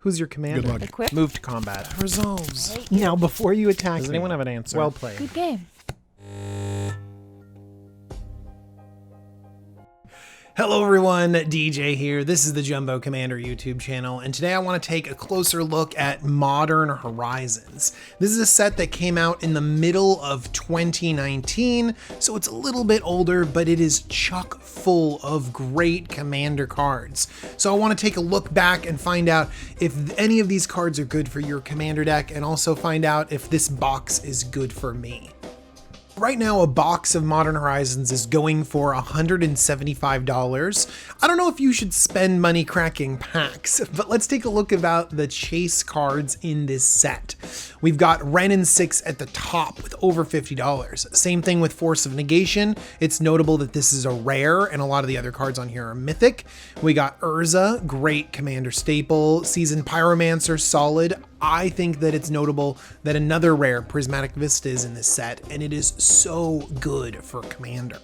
Who's your commander? Good luck. Equip. Move to combat. Resolves. Right. Now, before you attack Does me, anyone have an answer? well played. Good game. Hello everyone, DJ here. This is the Jumbo Commander YouTube channel, and today I want to take a closer look at Modern Horizons. This is a set that came out in the middle of 2019, so it's a little bit older, but it is chock full of great Commander cards. So I want to take a look back and find out if any of these cards are good for your Commander deck, and also find out if this box is good for me. Right now, a box of Modern Horizons is going for $175. I don't know if you should spend money cracking packs, but let's take a look about the chase cards in this set. We've got Wrenn and 6 at the top with over $50. Same thing with Force of Negation. It's notable that this is a rare and a lot of the other cards on here are mythic. We got Urza, great Commander staple. Seasoned Pyromancer, solid. I think that it's notable that another rare, Prismatic Vista, is in this set, and it is so good for Commander.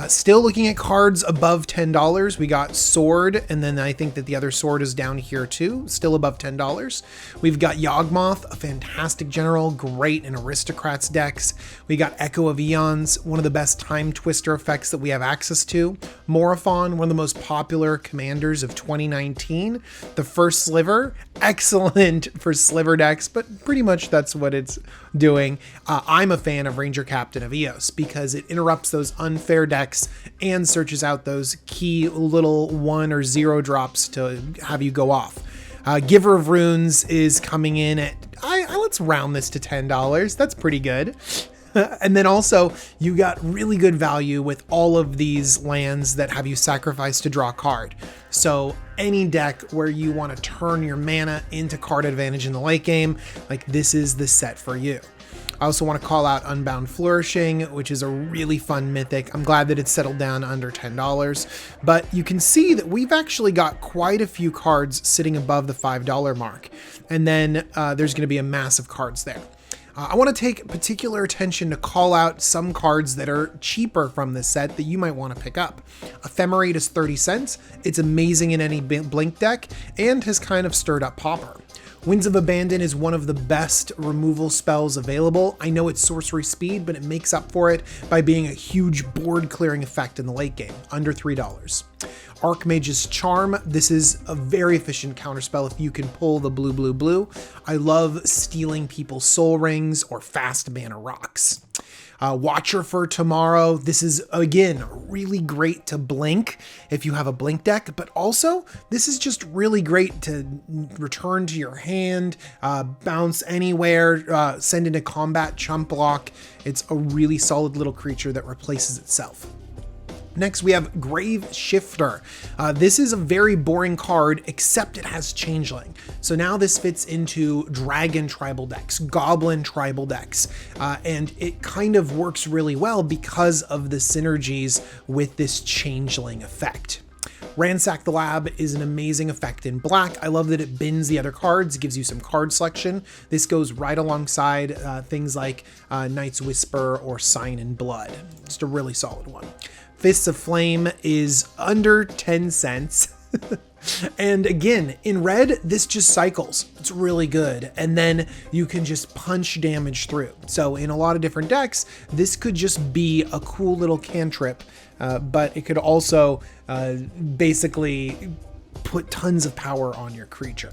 Still looking at cards above $10, we got Sword, and then I think that the other Sword is down here too, still above $10. We've got Yawgmoth, a fantastic general, great in Aristocrats decks. We got Echo of Eons, one of the best Time Twister effects that we have access to. Morophon, one of the most popular commanders of 2019. The first Sliver, excellent for Sliver decks, but pretty much that's what it's doing. I'm a fan of Ranger Captain of Eos because it interrupts those unfair decks and searches out those key little 1 or 0 drops to have you go off. Giver of Runes is coming in at, let's round this to $10. That's pretty good. And then also you got really good value with all of these lands that have you sacrifice to draw a card. So any deck where you want to turn your mana into card advantage in the late game, like this is the set for you. I also want to call out Unbound Flourishing, which is a really fun mythic. I'm glad that it's settled down under $10, but you can see that we've actually got quite a few cards sitting above the $5 mark. And then there's going to be a mass of cards there. I want to take particular attention to call out some cards that are cheaper from this set that you might want to pick up. Ephemerate is 30 cents. It's amazing in any Blink deck and has kind of stirred up Pauper. Winds of Abandon is one of the best removal spells available. I know it's sorcery speed, but it makes up for it by being a huge board clearing effect in the late game, under $3. Archmage's Charm, this is a very efficient counterspell if you can pull the blue. I love stealing people's soul rings or fast mana rocks. Watcher for Tomorrow, this is again really great to blink if you have a blink deck, but also this is just really great to return to your hand, bounce anywhere, send into combat, chump block. It's a really solid little creature that replaces itself. Next, we have Grave Shifter. This is a very boring card, except it has Changeling. So now this fits into Dragon tribal decks, Goblin tribal decks, and it kind of works really well because of the synergies with this Changeling effect. Ransack the Lab is an amazing effect in black. I love that it bins the other cards, gives you some card selection. This goes right alongside things like Night's Whisper or Sign in Blood. Just a really solid one. Fists of Flame is under 10 cents. And again, in red, this just cycles. It's really good. And then you can just punch damage through. So in a lot of different decks, this could just be a cool little cantrip, but it could also basically put tons of power on your creature.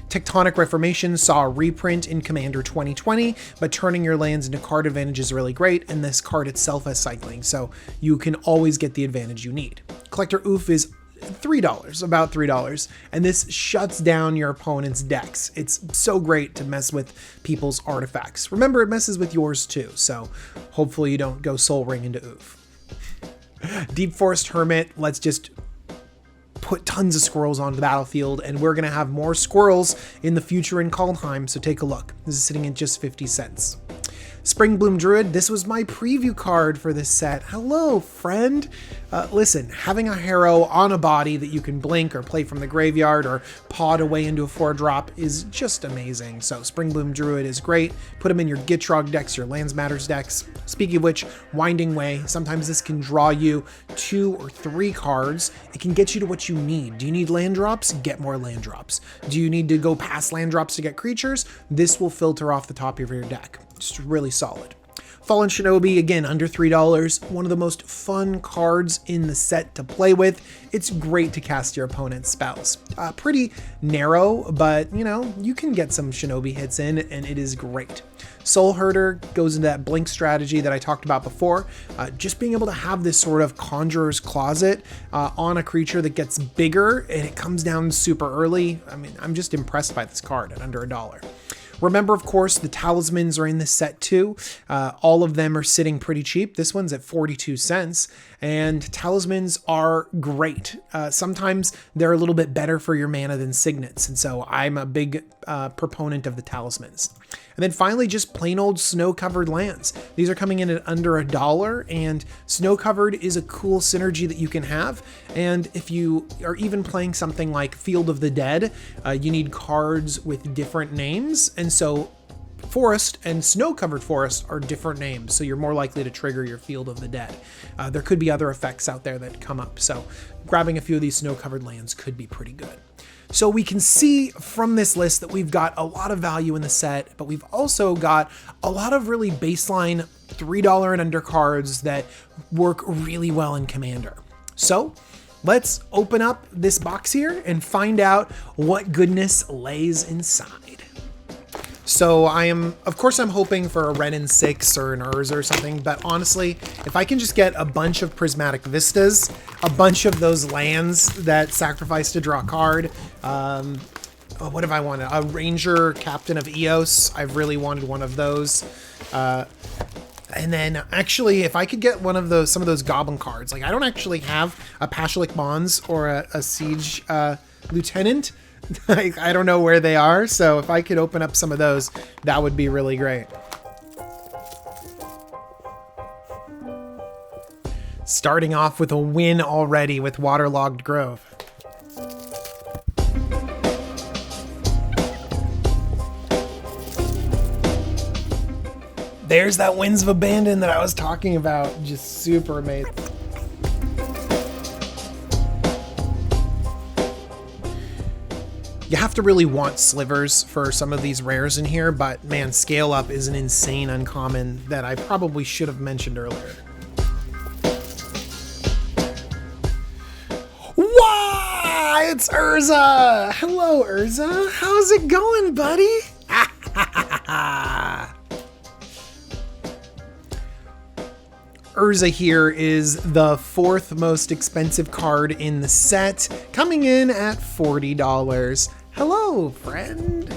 Tectonic Reformation saw a reprint in Commander 2020, but turning your lands into card advantage is really great, and this card itself has cycling, so you can always get the advantage you need. Collector Oof is $3, about $3, and this shuts down your opponent's decks. It's so great to mess with people's artifacts. Remember, it messes with yours too, so hopefully you don't go Soul Ring into Oof. Deep Forest Hermit, let's just put tons of squirrels onto the battlefield, and we're going to have more squirrels in the future in Kaldheim, so take a look. This is sitting at just 50 cents. Spring Bloom Druid, this was my preview card for this set. Hello, friend. Listen, having a Harrow on a body that you can blink or play from the graveyard or pod away into a 4-drop is just amazing. So Spring Bloom Druid is great. Put them in your Gitrog decks, your Lands Matters decks. Speaking of which, Winding Way, sometimes this can draw you 2 or 3 cards. It can get you to what you need. Do you need land drops? Get more land drops. Do you need to go past land drops to get creatures? This will filter off the top of your deck. Just really solid. Fallen Shinobi, again, under $3. One of the most fun cards in the set to play with. It's great to cast your opponent's spells. Pretty narrow, but you know, you can get some Shinobi hits in and it is great. Soul Herder goes into that blink strategy that I talked about before. Just being able to have this sort of Conjurer's Closet on a creature that gets bigger and it comes down super early. I mean, I'm just impressed by this card at under $1. Remember, of course, the talismans are in this set too. All of them are sitting pretty cheap. This one's at 42 cents, and talismans are great. Sometimes they're a little bit better for your mana than signets, and so I'm a big proponent of the talismans. And then finally, just plain old snow-covered lands. These are coming in at under $1, and snow-covered is a cool synergy that you can have. And if you are even playing something like Field of the Dead, you need cards with different names, and so forest and snow-covered forest are different names, so you're more likely to trigger your Field of the Dead. There could be other effects out there that come up, so grabbing a few of these snow-covered lands could be pretty good. So we can see from this list that we've got a lot of value in the set, but we've also got a lot of really baseline $3 and under cards that work really well in Commander. So let's open up this box here and find out what goodness lays inside. So of course I'm hoping for a Ren and 6 or an Urza or something, but honestly, if I can just get a bunch of Prismatic Vistas, a bunch of those lands that sacrifice to draw a card, what have I wanted? A Ranger Captain of Eos, I've really wanted one of those. And then actually, if I could get one of those, some of those Goblin cards, like I don't actually have a Pashalik Bonds or a Siege Lieutenant. I don't know where they are, so if I could open up some of those, that would be really great. Starting off with a win already with Waterlogged Grove. There's that Winds of Abandon that I was talking about. Just super amazing. You have to really want slivers for some of these rares in here, but man, Scale Up is an insane uncommon that I probably should have mentioned earlier. Why? It's Urza! Hello, Urza. How's it going, buddy? Urza here is the 4th most expensive card in the set, coming in at $40. Hello, friend.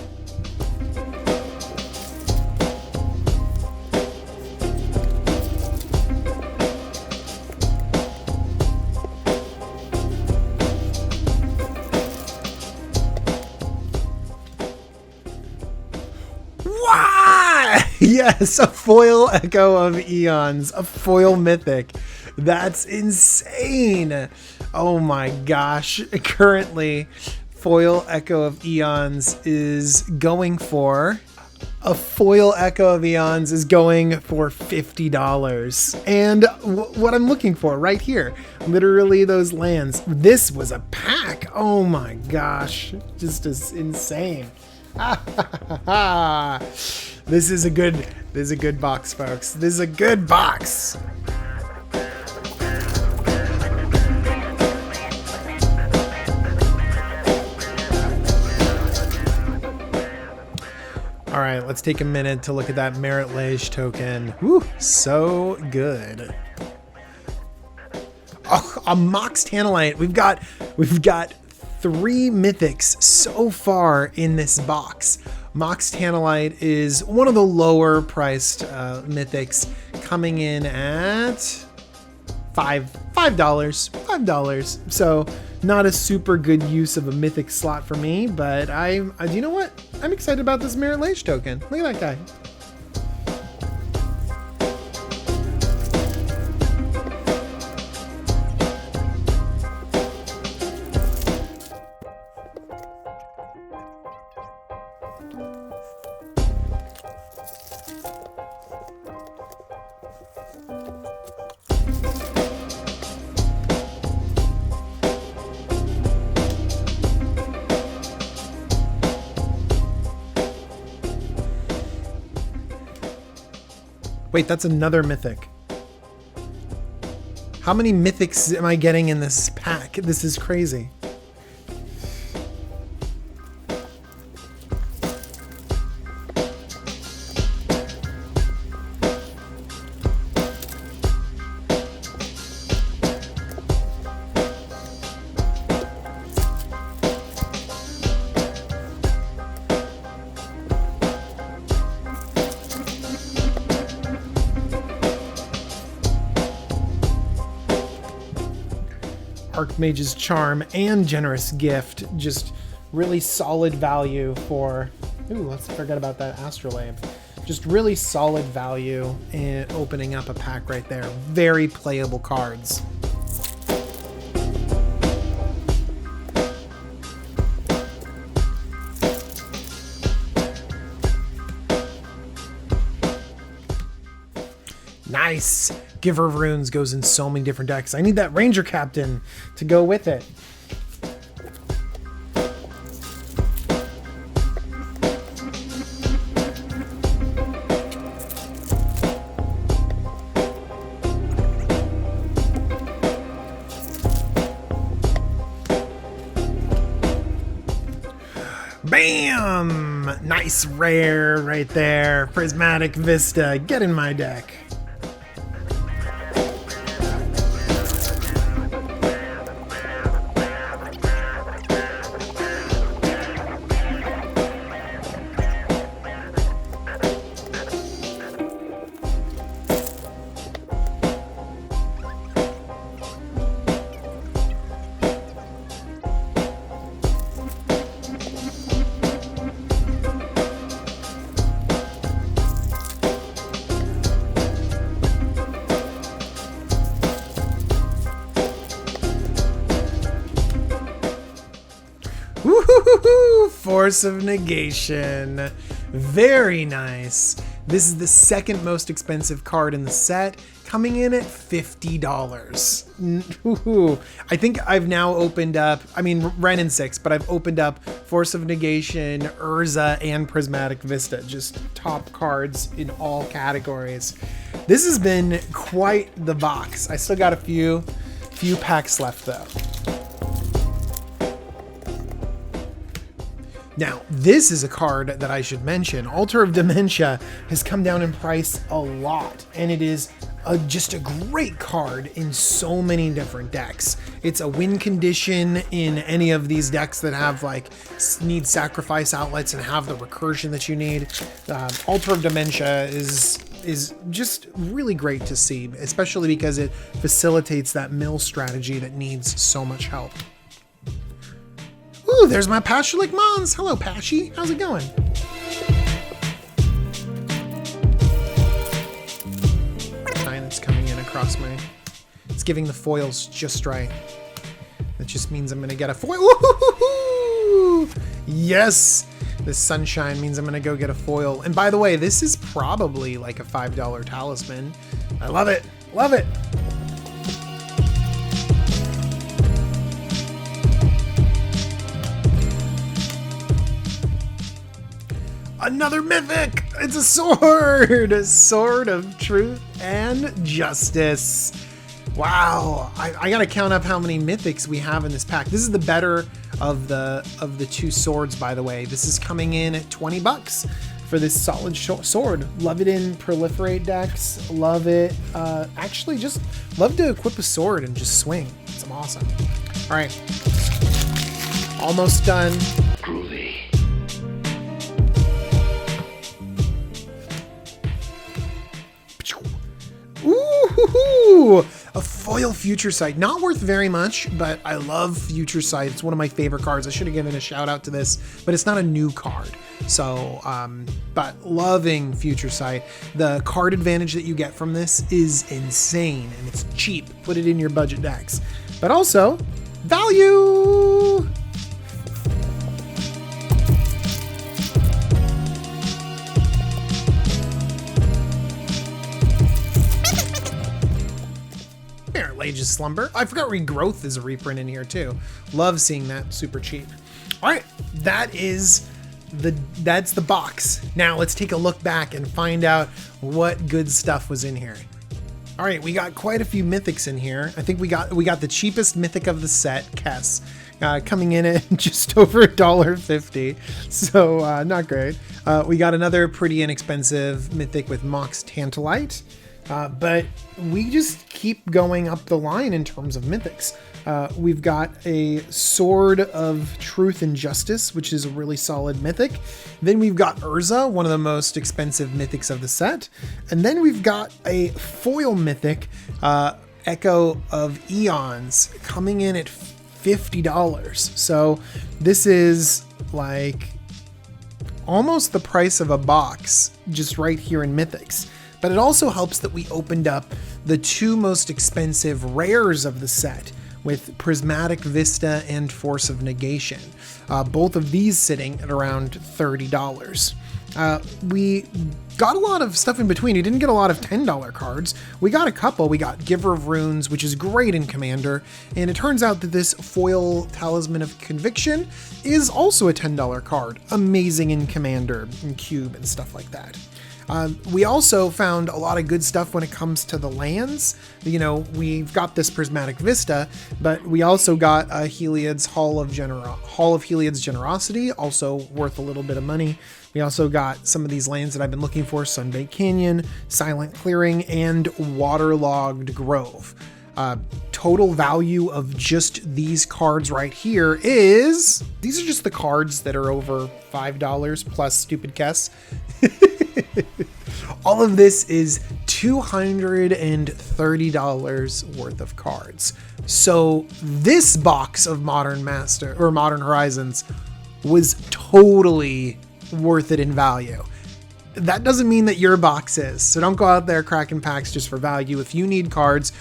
Why? Yes, a foil Echo of Eons, a foil mythic. That's insane. Oh my gosh. Currently, foil Echo of Eons is going for $50. And what I'm looking for right here, literally those lands. This was a pack. Oh my gosh. Just as insane. This is a good box, folks. This is a good box. All right, let's take a minute to look at that Merit Lage token. Woo, so good. Oh, a Mox Tantalite. We've got 3 mythics so far in this box. Mox Tantalite is one of the lower priced mythics, coming in at $5. So not a super good use of a mythic slot for me, but you know what? I'm excited about this Merit Lage token. Look at that guy. Wait, that's another mythic. How many mythics am I getting in this pack? This is crazy. Archmage's Charm and Generous Gift, just really solid value for, ooh, let's forget about that Astrolabe. Just really solid value in opening up a pack right there. Very playable cards. Nice! Giver of Runes goes in so many different decks. I need that Ranger Captain to go with it. Bam! Nice rare right there. Prismatic Vista. Get in my deck. Woohoo! Force of Negation. Very nice. This is the second most expensive card in the set, coming in at $50. Woohoo! I think I've now opened up, I mean, Ren and 6, but I've opened up Force of Negation, Urza, and Prismatic Vista. Just top cards in all categories. This has been quite the box. I still got a few packs left though. Now, this is a card that I should mention. Altar of Dementia has come down in price a lot, and it is just a great card in so many different decks. It's a win condition in any of these decks that have like need sacrifice outlets and have the recursion that you need. Altar of Dementia is just really great to see, especially because it facilitates that mill strategy that needs so much help. Ooh, there's my Pashulik Mons. Hello, Pashy. How's it going? That's coming in across my... It's giving the foils just right. That just means I'm going to get a foil. Woo-hoo-hoo-hoo! Yes! This sunshine means I'm going to go get a foil. And by the way, this is probably like a $5 talisman. I love it. Love it. Another mythic! It's a sword! A sword of truth and justice. Wow, I gotta count up how many mythics we have in this pack. This is the better of the two swords, by the way. This is coming in at 20 bucks for this solid sword. Love it in proliferate decks. Love it. Actually, just love to equip a sword and just swing. It's awesome. All right, almost done. Groovy. Ooh, a foil Future Sight. Not worth very much, but I love Future Sight. It's one of my favorite cards. I should have given a shout out to this, but it's not a new card. So, but loving Future Sight. The card advantage that you get from this is insane, and it's cheap. Put it in your budget decks. But also, value! Age's Slumber. I forgot Regrowth is a reprint in here too. Love seeing that super cheap. All right, that is that's the box. Now let's take a look back and find out what good stuff was in here. All right, we got quite a few mythics in here. I think we got the cheapest mythic of the set, Kess, coming in at just over $1.50. So not great. We got another pretty inexpensive mythic with Mox Tantalite. But we just keep going up the line in terms of mythics. We've got a Sword of Truth and Justice, which is a really solid mythic. Then we've got Urza, one of the most expensive mythics of the set. And then we've got a foil mythic, Echo of Eons, coming in at $50. So this is like almost the price of a box just right here in mythics. But it also helps that we opened up the two most expensive rares of the set with Prismatic Vista and Force of Negation. Both of these sitting at around $30. We got a lot of stuff in between. We didn't get a lot of $10 cards. We got a couple. We got Giver of Runes, which is great in Commander. And it turns out that this foil Talisman of Conviction is also a $10 card. Amazing in Commander and Cube and stuff like that. We also found a lot of good stuff when it comes to the lands. You know, we've got this Prismatic Vista, but we also got Heliod's Hall of Heliod's Generosity, also worth a little bit of money. We also got some of these lands that I've been looking for: Sunbaked Canyon, Silent Clearing, and Waterlogged Grove. Total value of just these cards right here is, these are just the cards that are over $5 plus stupid Kess. All of this is $230 worth of cards. So this box of Modern Horizons was totally worth it in value. That doesn't mean that your box is. So don't go out there cracking packs just for value. If you need cards,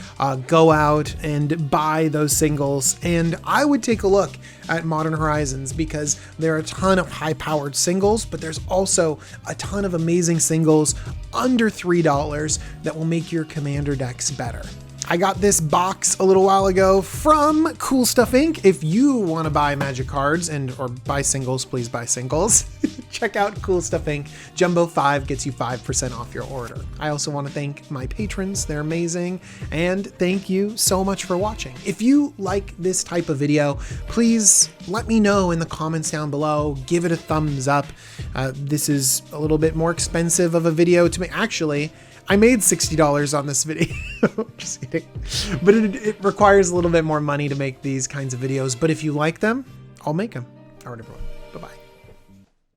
go out and buy those singles. And I would take a look at Modern Horizons because there are a ton of high-powered singles, but there's also a ton of amazing singles under $3 that will make your Commander decks better. I got this box a little while ago from Cool Stuff Inc. If you want to buy Magic cards or buy singles, please buy singles. Check out Cool Stuff Inc. Jumbo 5 gets you 5% off your order. I also want to thank my patrons. They're amazing. And thank you so much for watching. If you like this type of video, please let me know in the comments down below. Give it a thumbs up. This is a little bit more expensive of a video to make. Actually, I made $60 on this video. Just kidding. But it requires a little bit more money to make these kinds of videos. But if you like them, I'll make them. All right, everyone.